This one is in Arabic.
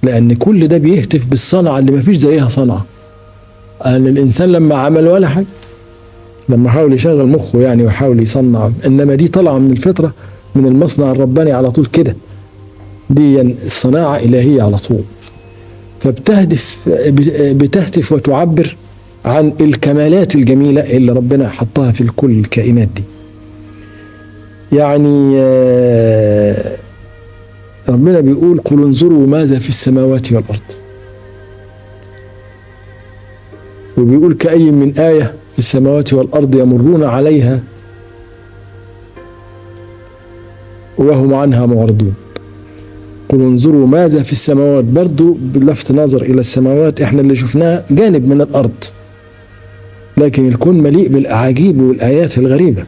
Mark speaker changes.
Speaker 1: لأن كل ده بيهتف بالصنعة اللي مفيش زيها صنعة. أن الإنسان لما عمل ولا حاجة، لما حاول يشغل مخه يعني ويحاول يصنع، إنما دي طالعة من الفطرة، من المصنع الرباني على طول كده. دي الصناعة إلهية على طول. بتهتف وتعبر عن الكمالات الجميلة اللي ربنا حطها في كل الكائنات دي. يعني ربنا بيقول: قل انظروا ماذا في السماوات والأرض. وبيقول: كأي من آية في السماوات والأرض يمرون عليها وهم عنها معرضون. قل انظروا ماذا في السماوات، برضو بلفت نظر إلى السماوات. احنا اللي شفناه جانب من الأرض، لكن الكون مليء بالأعاجيب والآيات الغريبة.